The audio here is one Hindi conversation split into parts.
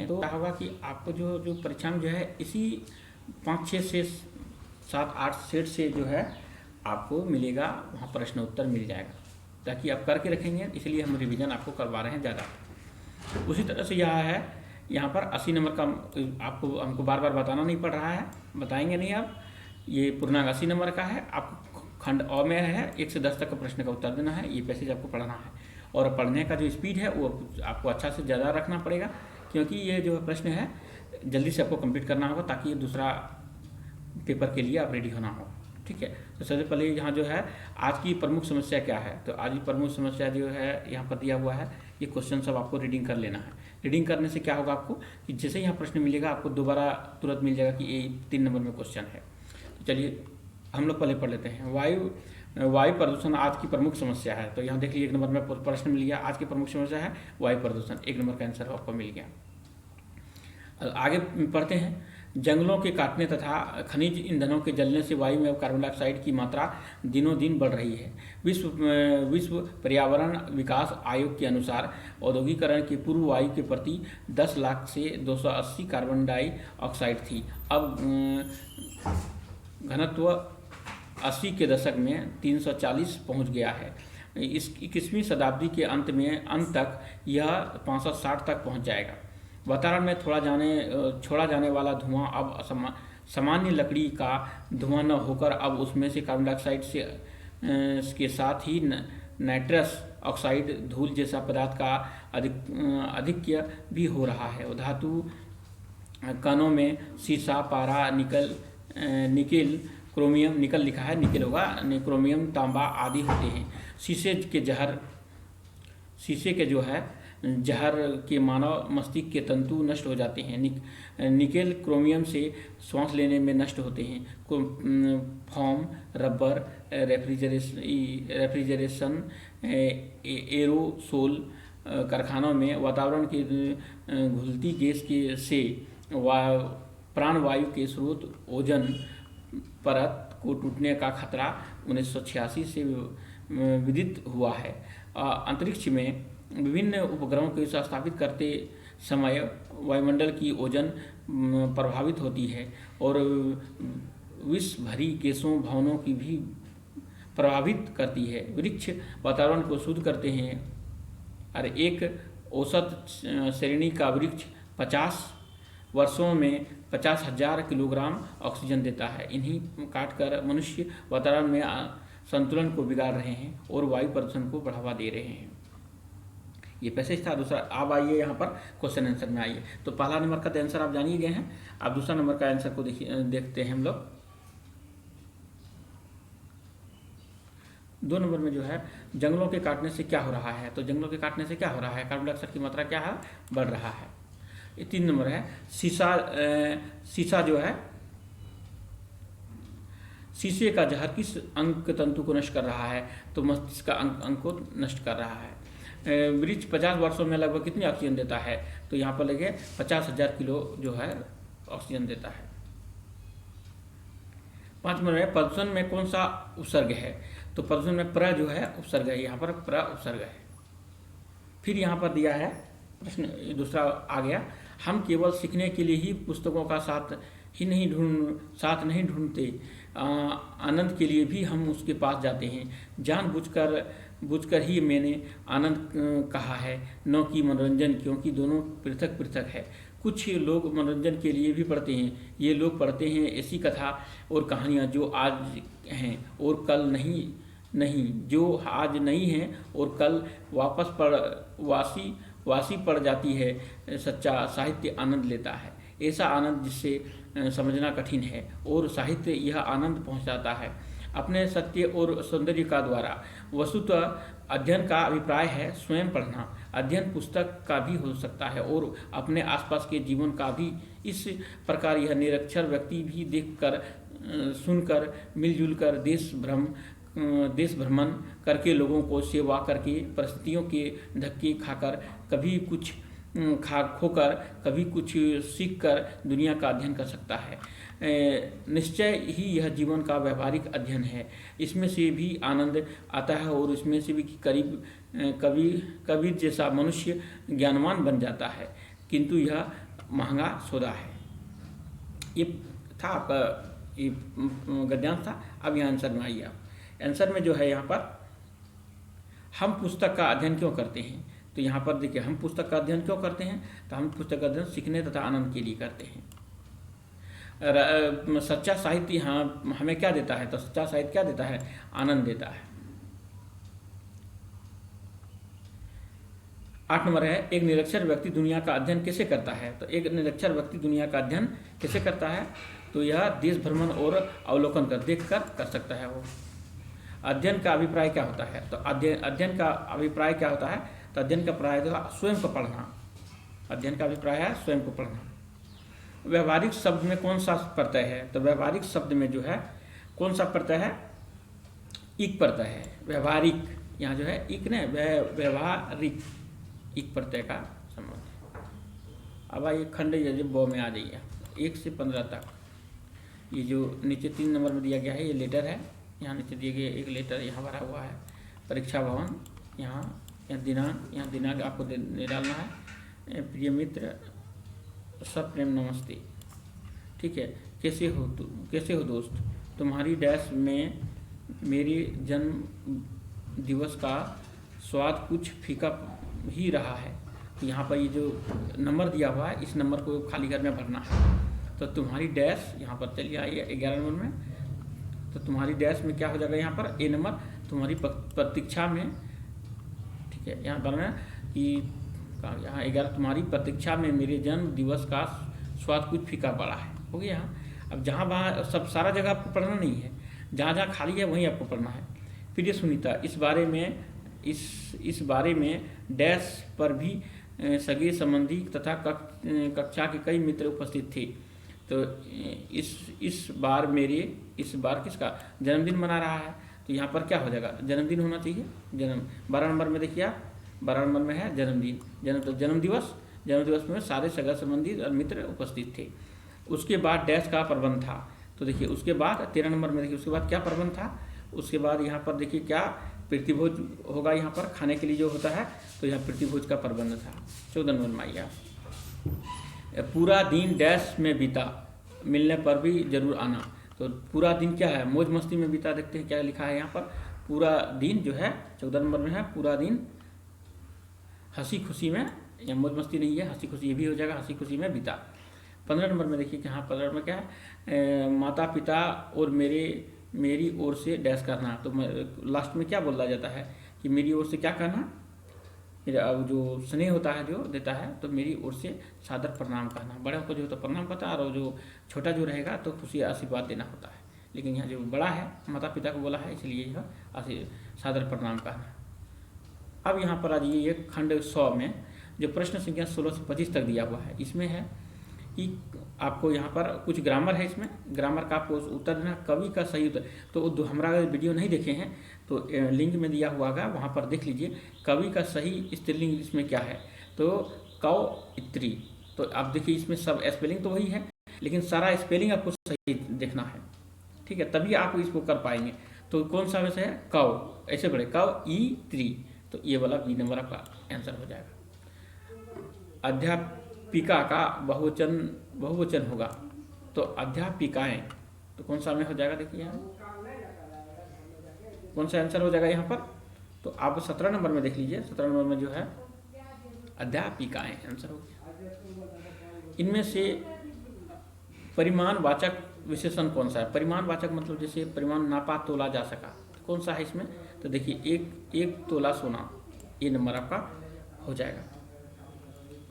तो क्या होगा कि आपको जो जो परीक्षा में जो है इसी 5-6 से 7-8 सेट से जो है आपको मिलेगा, वहाँ प्रश्न उत्तर मिल जाएगा, ताकि आप करके रखेंगे, इसलिए हम रिवीजन आपको करवा रहे हैं ज़्यादा। उसी तरह से यह है, यहाँ पर 80 नंबर का आपको हमको बार बार बताना नहीं पड़ रहा है, बताएंगे नहीं आप। ये पूर्णांक 80 नंबर का है, आपको खंड अ में है 1 से 10 तक का प्रश्न का उत्तर देना है, ये पैसेज आपको पढ़ना है। और पढ़ने का जो स्पीड है वो आपको अच्छा से ज़्यादा रखना पड़ेगा, क्योंकि ये जो प्रश्न है जल्दी से आपको कंप्लीट करना होगा, ताकि ये दूसरा पेपर के लिए आप रेडी होना हो। ठीक है, तो सबसे पहले यहाँ जो है आज की प्रमुख समस्या क्या है, तो आज की प्रमुख समस्या जो है यहाँ पर दिया हुआ है, ये क्वेश्चन सब आपको रीडिंग कर लेना है। रीडिंग करने से क्या होगा आपको कि जैसे यहाँ प्रश्न मिलेगा आपको दोबारा तुरंत मिल जाएगा कि ये 3 नंबर में क्वेश्चन है। तो चलिए हम लोग पहले पढ़ लेते हैं। वायु प्रदूषण आज की प्रमुख समस्या है। तो यहाँ देख लीजिए 1 नंबर में प्रश्न मिल गया, आज की प्रमुख समस्या है वायु प्रदूषण, 1 नंबर का आंसर आपको मिल गया। आगे पढ़ते हैं। जंगलों के काटने तथा खनिज ईंधनों के जलने से वायु में कार्बन डाइऑक्साइड की मात्रा दिनों दिन बढ़ रही है। विश्व पर्यावरण विकास आयोग के अनुसार औद्योगिकरण के पूर्व वायु के प्रति 10 लाख से 280 कार्बन डाइऑक्साइड थी। अब घनत्व 80 के दशक में 340 पहुंच गया है। इस 21वीं शताब्दी के अंत तक यह 560 तक पहुंच जाएगा। वातावरण में छोड़ा जाने वाला धुआं अब सामान्य लकड़ी का धुआं न होकर अब उसमें से कार्बन डाइऑक्साइड से के साथ ही नाइट्रस ऑक्साइड धूल जैसा पदार्थ का अधिक्य भी हो रहा है। धातु कणों में सीसा, पारा, निकेल, क्रोमियम, निकल लिखा है, निकेल होगा, क्रोमियम, तांबा आदि होते हैं। शीशे के जो है जहर के मानव मस्तिष्क के तंतु नष्ट हो जाते हैं। निकेल क्रोमियम से सांस लेने में नष्ट होते हैं। फोम, रबर, रेफ्रिजरेशन, एरोसोल कारखानों में वातावरण की घुलती गैस से प्राणवायु के स्रोत ओजोन परत को टूटने का खतरा 1986 से विदित हुआ है। अंतरिक्ष में विभिन्न उपग्रहों को स्थापित करते समय वायुमंडल की ओजोन प्रभावित होती है और विष भरी गैसों भवनों की भी प्रभावित करती है। वृक्ष वातावरण को शुद्ध करते हैं और एक औसत श्रेणी का वृक्ष 50 वर्षों में 50,000 किलोग्राम ऑक्सीजन देता है। इन्हीं काटकर मनुष्य वातावरण में संतुलन को बिगाड़ रहे हैं और वायु प्रदूषण को बढ़ावा दे रहे हैं। ये पैसेज था। दूसरा, अब आइए यहाँ पर क्वेश्चन आंसर में आइए। तो पहला नंबर का आंसर आप जान ही गए हैं। अब दूसरा नंबर का आंसर को देखते हैं हम लोग। 2 नंबर में जो है जंगलों के काटने से क्या हो रहा है, तो जंगलों के काटने से क्या हो रहा है, कार्बन डाइऑक्साइड की मात्रा क्या है, बढ़ रहा है। ये 3 नंबर है। शीशा जो है, शीशे का जहर किस अंग तंतु को नष्ट कर रहा है, तो मस्तिष्क का अंग को नष्ट कर रहा है। वृक्ष 50 वर्षों में लगभग कितनी ऑक्सीजन देता है, तो यहाँ पर लगे 50,000 किलो जो है ऑक्सीजन देता है। 5 नंबर में प्रदूषण में कौन सा उपसर्ग है, तो प्रदूषण में प्र जो है उपसर्ग है, यहाँ पर प्र उपसर्ग है। फिर यहाँ पर दिया है प्रश्न दूसरा आ गया, हम केवल सीखने के लिए ही पुस्तकों का साथ नहीं ढूंढते, आनंद के लिए भी हम उसके पास जाते हैं। जानबूझकर ही मैंने आनंद कहा है, न कि मनोरंजन, क्योंकि दोनों पृथक पृथक है। कुछ लोग मनोरंजन के लिए भी पढ़ते हैं। ये लोग पढ़ते हैं ऐसी कथा और कहानियाँ जो आज हैं और कल नहीं, जो आज नहीं हैं और कल वासी पड़ जाती है। सच्चा साहित्य आनंद लेता है, ऐसा आनंद जिससे समझना कठिन है, और साहित्य यह आनंद पहुंचाता है अपने सत्य और सौंदर्य का द्वारा। वस्तुतः अध्ययन का अभिप्राय है स्वयं पढ़ना। अध्ययन पुस्तक का भी हो सकता है और अपने आसपास के जीवन का भी। इस प्रकार यह निरक्षर व्यक्ति भी देखकर, सुनकर, मिलजुल कर, देश भ्रमण करके, लोगों को सेवा करके, परिस्थितियों के धक्के खाकर, कभी कुछ खोकर, कभी कुछ सीख कर दुनिया का अध्ययन कर सकता है। निश्चय ही यह जीवन का व्यवहारिक अध्ययन है। इसमें से भी आनंद आता है और इसमें से भी कबीर जैसा मनुष्य ज्ञानवान बन जाता है, किंतु यह महंगा सौदा है। ये था आपका, ये गद्यांश था। अब यहाँ आंसर में आइए आप। आंसर में जो है यहाँ पर हम पुस्तक का अध्ययन क्यों करते हैं, तो यहाँ पर देखिए हम पुस्तक का अध्ययन क्यों करते हैं, तो हम पुस्तक का अध्ययन सीखने तथा आनंद के लिए करते हैं। सच्चा साहित्य यहाँ हमें क्या देता है, तो सच्चा साहित्य क्या देता है, आनंद देता है। 8 नंबर है, एक निरक्षर व्यक्ति दुनिया का अध्ययन कैसे करता है, तो एक निरक्षर व्यक्ति दुनिया का अध्ययन कैसे करता है, तो यह देश भ्रमण और अवलोकन कर देख कर सकता है वो। अध्ययन का अभिप्राय क्या होता है, तो अध्ययन का अभिप्राय क्या होता है, तो अध्ययन का अभिप्राय स्वयं को पढ़ना। अध्ययन का अभिप्राय है स्वयं को पढ़ना। व्यवहारिक शब्द में कौन सा प्रत्यय है, तो व्यवहारिक शब्द में जो है कौन सा प्रत्यय है, इक प्रत्यय है। व्यवहारिक यहाँ जो है इक ने व्यवहारिक इक प्रत्यय का संबंध। अब आइए खंड ब में आ जाइए 1 से 15 तक। ये जो नीचे 3 नंबर में दिया गया है ये लेटर है, यहाँ नीचे दिए गए एक लेटर यहाँ भरा हुआ है। परीक्षा भवन, यहाँ दिनांक आपको डालना है। प्रिय मित्र, सब प्रेम नमस्ते, ठीक है। कैसे हो दोस्त, तुम्हारी डैश में मेरे जन्म दिवस का स्वाद कुछ फीका ही रहा है। तो यहाँ पर ये जो नंबर दिया हुआ है इस नंबर को खाली घर में भरना है। तो तुम्हारी डैश यहाँ पर चलिए आइए 11 नंबर में, तो तुम्हारी डैश में क्या हो जाएगा, यहाँ पर ए नंबर तुम्हारी प्रतीक्षा में, ठीक है। यहाँ पर कि यहाँ 11 तुम्हारी प्रतीक्षा में मेरे जन्म दिवस का स्वाद कुछ फीका पड़ा है, हो गया। अब जहाँ वहाँ सब सारा जगह आपको पढ़ना नहीं है, जहाँ जहाँ खाली है वहीं आपको पढ़ना है। फिर ये सुनीता, इस बारे में डैश पर भी सगे संबंधी तथा कक्षा के कई मित्र उपस्थित थे। तो इस बार किसका जन्मदिन मना रहा है, तो यहाँ पर क्या हो जाएगा, जन्मदिन होना चाहिए। 12 नंबर में देखिए आप, 12 नंबर में है जन्मदिन, जन्म दिवस में सारे सगा संबंधी और मित्र उपस्थित थे। उसके बाद डैश का प्रबंध था, तो देखिए उसके बाद 13 नंबर में देखिए उसके बाद क्या प्रबंध था। उसके बाद यहाँ पर देखिए क्या प्रीतिभोज होगा, यहाँ पर खाने के लिए जो होता है, तो यहाँ प्रीतिभोज का प्रबंध था। 14 नंबर में आइए, पूरा दिन डैश में बीता, मिलने पर भी जरूर आना। तो पूरा दिन क्या है, मौज मस्ती में बीता। देखते हैं क्या लिखा है यहाँ पर, पूरा दिन जो है 14 नंबर में है, पूरा दिन हंसी खुशी में, या मौज मस्ती नहीं है, हंसी खुशी ये भी हो जाएगा, हंसी खुशी में बीता। 15 नंबर में देखिए यहाँ 15 में क्या है, माता पिता और मेरी ओर से डैश करना। तो लास्ट में क्या बोला जाता है कि मेरी ओर से क्या करना, जो स्नेह होता है जो देता है, तो मेरी ओर से सादर प्रणाम कहना। बड़े को जो तो प्रणाम करता है, और जो छोटा जो रहेगा तो खुशी आशीर्वाद देना होता है। लेकिन यहाँ जो बड़ा है माता पिता को बोला है, इसलिए यह सादर प्रणाम कहना। अब यहाँ पर आ जाइए ये खंड 100 में जो प्रश्न संख्या 16 से 25 तक दिया हुआ है। इसमें है कि आपको यहाँ पर कुछ ग्रामर है, इसमें ग्रामर का आपको उत्तर देना, कवि का सही उत्तर। तो हमारा अगर वीडियो नहीं देखे हैं तो लिंक में दिया हुआ होगा, वहाँ पर देख लीजिए। कवि का सही स्त्रीलिंग इसमें क्या है, तो कवयित्री। तो आप देखिए इसमें सब स्पेलिंग तो वही है, लेकिन सारा स्पेलिंग आपको सही देखना है, ठीक है, तभी आप इसको कर पाएंगे। तो कौन सा वैसे है, कव, ऐसे पढ़े कवयित्री, तो ये वाला बी नंबर आपका आंसर हो जाएगा। अध्यापिका का बहुवचन होगा, तो अध्यापिकाएं, तो कौन सा में हो जाएगा, देखिए यहाँ कौन सा आंसर हो जाएगा यहाँ पर। तो आप 17 नंबर में देख लीजिए, 17 नंबर में जो है अध्यापिकाएं आंसर हो गया। इनमें से परिमाणवाचक विशेषण कौन सा है, परिमाणवाचक मतलब जैसे परिमाण नापा तोला जा सका, तो कौन सा है इसमें, तो देखिए एक तोला सोना, ये नंबर आपका हो जाएगा।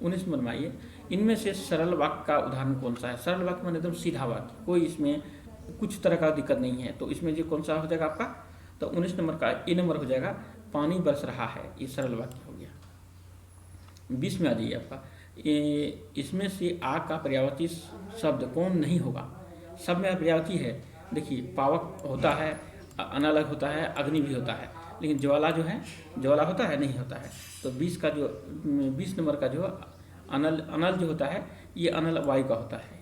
19 नंबर में आइए, इनमें से सरल वाक्य का उदाहरण कौन सा है। सरल वाक्य मतलब एकदम सीधा वाक्य, कोई इसमें कुछ तरह का दिक्कत नहीं है, तो इसमें जो कौन सा हो जाएगा आपका, तो 19 नंबर का ए नंबर हो जाएगा, पानी बरस रहा है, ये सरल वाक्य हो गया। 20 में आ जाइए आपका, इसमें से आग का पर्यायवाची शब्द कौन नहीं होगा। सब में पर्यायवाची है, देखिए पावक होता है, अनलग होता है, अग्नि भी होता है, लेकिन ज्वाला जो है, ज्वाला होता है नहीं होता है। तो 20 नंबर का जो अनल जो होता है, ये अनल वायु का होता है,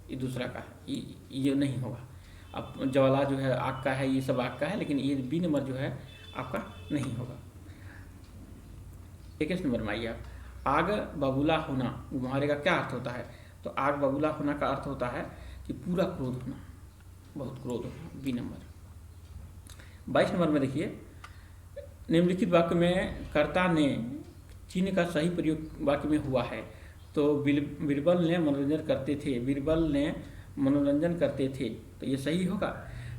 ये दूसरा का है, ये नहीं होगा। अब ज्वाला जो है आग का है, ये सब आग का है, लेकिन ये बी नंबर जो है आपका नहीं होगा। 21 नंबर में आइए आप, आग बबूला होना, मुहावरे का क्या अर्थ होता है? तो आग बबूला होना का अर्थ होता है कि पूरा क्रोध होना, बहुत क्रोध होना। B number. 22 नंबर में देखिए, निम्नलिखित वाक्य में कर्ता ने चिन्ह का सही प्रयोग वाक्य में हुआ है। तो बीरबल ने मनोरंजन करते थे, बीरबल ने मनोरंजन करते थे, तो ये सही होगा।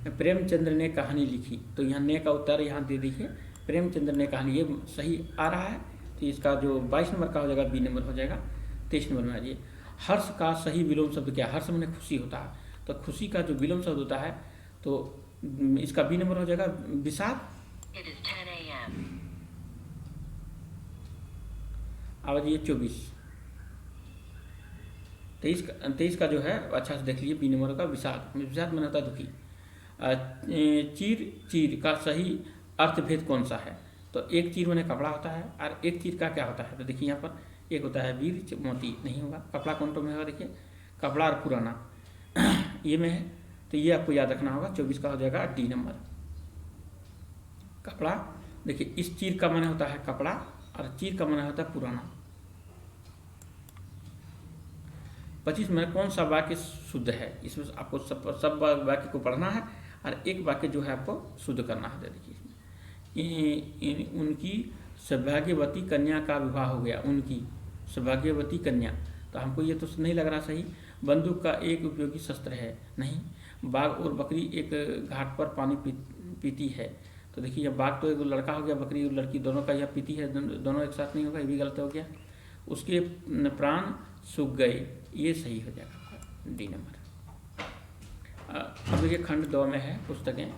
प्रेमचंद्र ने कहानी लिखी, तो यहाँ ने का उत्तर यहाँ दे दीजिए, प्रेमचंद्र ने कहानी, ये सही आ रहा है। तो इसका जो 22 नंबर का हो जाएगा बी नंबर हो जाएगा। 23 नंबर में आ जाइए, हर्ष का सही विलोम शब्द क्या है? हर्ष मैंने खुशी होता है, तो खुशी का जो विलोम शब्द होता है तो इसका बी नंबर हो जाएगा विषाद। अब आ जाइए 24, 23 का जो है अच्छा से देख लीजिए, बी नंबर का विषाद। विषाद में होता है दुखी। चीर, चीर का सही अर्थभेद कौन सा है? तो एक चीर मैंने कपड़ा होता है, और एक चीर का क्या होता है? तो देखिए यहाँ पर एक होता है वीर, मोती नहीं होगा। कपड़ा कौन तो में होगा? देखिए कपड़ा और पुराना ये में है, तो ये आपको याद रखना होगा। 24 का हो जाएगा डी नंबर, कपड़ा। देखिए इस चीर का माने होता है कपड़ा, और चीर का माने होता है पुराना। 25 में कौन सा वाक्य शुद्ध है? इसमें आपको सब वाक्य को पढ़ना है, और एक वाक्य जो है आपको शुद्ध करना है। देखिए उनकी सौभाग्यवती कन्या का विवाह हो गया, उनकी सौभाग्यवती कन्या, तो हमको ये तो नहीं लग रहा सही। बंदूक का एक उपयोगी शस्त्र है, नहीं। बाघ और बकरी एक घाट पर पानी पीती है, तो देखिए ये बाघ तो एक लड़का हो गया, बकरी और लड़की दोनों का यह पीती है, दोनों एक साथ नहीं होगा, ये भी गलत हो गया। उसके प्राण सूख गए, ये सही हो जाएगा डी नंबर। अब देखिए खंड 2 में है पुस्तकें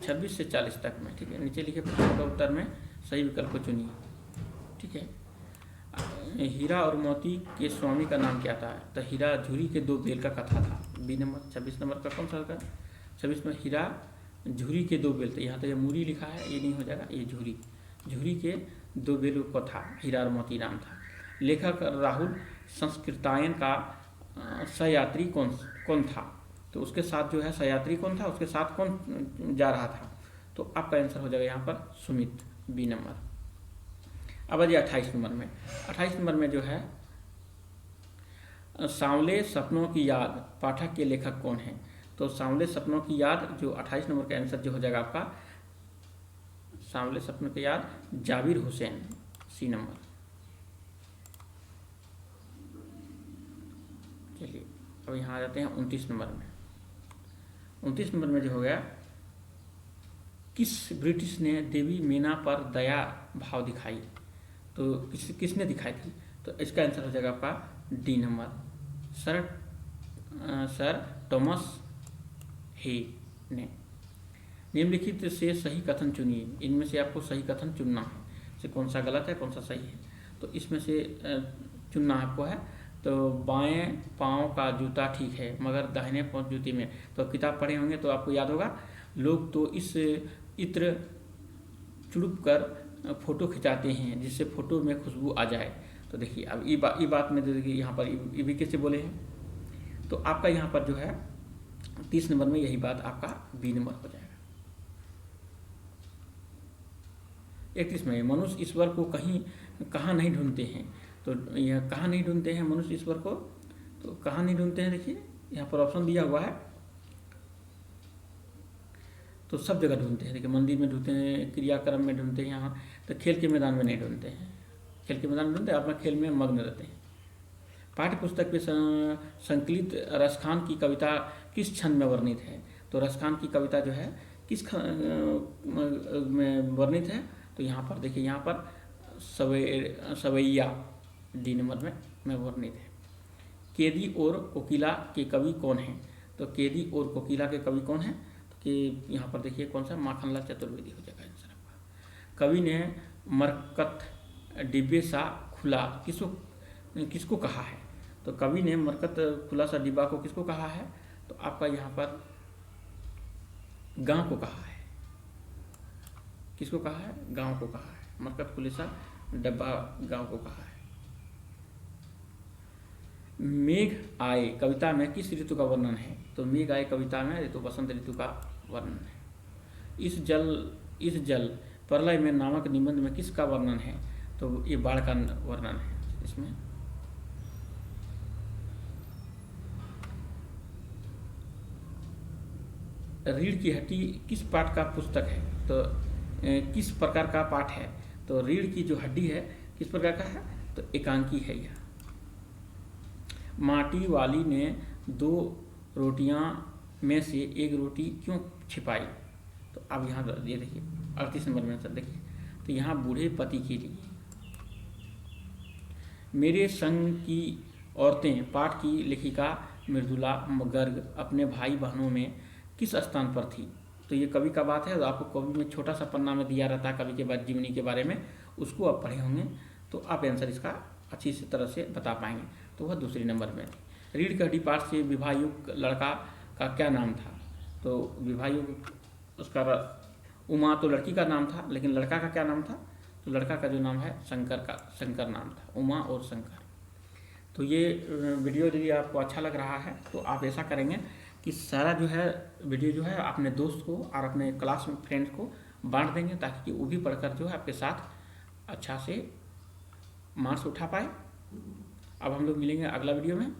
26 से 40 तक में, ठीक है। नीचे लिखे प्रश्नों का उत्तर में सही विकल्प को चुनिए, ठीक है। हीरा और मोती के स्वामी का नाम क्या था? तो हीरा झुरी के 2 बैल का कथा था, बी नंबर। 26 नंबर का कौन सा होगा? 26 में हीरा झुरी के 2 बैल थे, यहाँ तो ये मूरी लिखा है, ये नहीं हो जाएगा, ये झुरी, झुरी के 2 बैलों को था, हीरा और मोती नाम था। लेखक राहुल संस्कृतायन का सहयात्री कौन था? तो उसके साथ जो है सहयात्री कौन था, उसके साथ कौन जा रहा था? तो आपका आंसर हो जाएगा यहाँ पर सुमित, बी नंबर। अब आइए 28 नंबर में। 28 नंबर में जो है सांवले सपनों की याद, पाठक के लेखक कौन है? तो सांवले सपनों की याद जो 28 नंबर का आंसर जो हो जाएगा आपका सांवले सपनों की याद जाबिर हुसैन, सी नंबर। चलिए अब यहाँ आ जाते हैं 29 नंबर में। 29 नंबर में जो हो गया, किस ब्रिटिश ने देवी मीना पर दया भाव दिखाई? तो किसने दिखाई थी? तो इसका आंसर हो जाएगा आपका डी नंबर, सर थॉमस हे ने। निम्नलिखित से सही कथन चुनिए, इनमें से आपको सही कथन चुनना है, से कौन सा गलत है कौन सा सही है। तो इसमें से चुनना आपको है। तो बाएं पाँव का जूता ठीक है मगर दाहिने पाँव जूते में, तो किताब पढ़े होंगे तो आपको याद होगा, लोग तो इस इत्र चुड़प कर फोटो खिंचाते हैं जिससे फोटो में खुशबू आ जाए। तो देखिए अब ये बात में देखिए यहाँ पर ये भी कैसे बोले हैं, तो आपका यहाँ पर जो है 30 नंबर में यही बात आपका बी नंबर हो जाएगा। 31 में मनुष्य ईश्वर को कहाँ नहीं ढूंढते हैं? तो यह कहाँ नहीं ढूंढते हैं मनुष्य ईश्वर को? तो कहाँ नहीं ढूंढते हैं, देखिए यहाँ पर ऑप्शन दिया हुआ है, तो सब जगह ढूंढते हैं। देखिए मंदिर में ढूंढते हैं, क्रियाक्रम में ढूंढते हैं, यहाँ तो खेल के मैदान में नहीं ढूंढते हैं, खेल के मैदान में ढूंढते हैं, अपना खेल में मग्न रहते हैं। पाठ्य पुस्तक में संकलित रसखान की कविता किस छंद में वर्णित है? तो रसखान की कविता जो है किस में वर्णित है? तो यहाँ पर देखिए, यहाँ पर सवैया डी नंबर में वर्णित है। केदी और कोकिला के कवि कौन हैं? तो केदी और कोकिला के कवि कौन हैं? तो कि यहाँ पर देखिए कौन सा, माखनलाल चतुर्वेदी हो जाएगा आंसर आपका। कवि ने मरकत डिब्बे सा खुला किसको कहा है? तो कवि ने मरकत खुला सा डिब्बा को किसको कहा है? तो आपका यहाँ पर गांव को कहा है। किसको कहा है? गांव को कहा है। मरकत खुले सा डब्बा गांव को कहा है। मेघ आए कविता में किस ऋतु का वर्णन है? तो मेघ आए कविता में ऋतु वसंत ऋतु का वर्णन है। इस जल प्रलय में नामक निबंध में किसका वर्णन है? तो ये बाढ़ का वर्णन है। इसमें। रीढ़ की हड्डी किस पाठ का पुस्तक है, तो किस प्रकार का पाठ है, तो रीढ़ की जो हड्डी है किस प्रकार का है, तो एकांकी है यह। माटी वाली ने 2 रोटियां में से 1 रोटी क्यों छिपाई, तो अब यहाँ ये देखिए 38 नंबर में सर देखिए, तो यहाँ बूढ़े पति के लिए। मेरे संग की औरतें पाठ की लेखिका मृदुला गर्ग अपने भाई बहनों में किस स्थान पर थी, तो ये कवि का बात है, तो आपको कवि में छोटा सा पन्ना में दिया रहता है कवि के बाद जीवनी के बारे में, उसको आप पढ़े होंगे तो आप आंसर इसका अच्छी तरह से बता पाएंगे। तो वह दूसरे नंबर में थी। रीढ़ की हड्डी पाठ से विवाहयुक्त लड़का का क्या नाम था, तो विवाहयुक्त उसका उमा तो लड़की का नाम था, लेकिन लड़का का क्या नाम था, तो लड़का का जो नाम है शंकर नाम था, उमा और शंकर। तो ये वीडियो यदि आपको अच्छा लग रहा है तो आप ऐसा करेंगे कि सारा जो है वीडियो जो है अपने दोस्त को और अपने क्लास में फ्रेंड्स को बांट देंगे, ताकि वो भी पढ़कर जो है आपके साथ अच्छा से मार्क्स उठा पाए। अब हम लोग मिलेंगे अगला वीडियो में।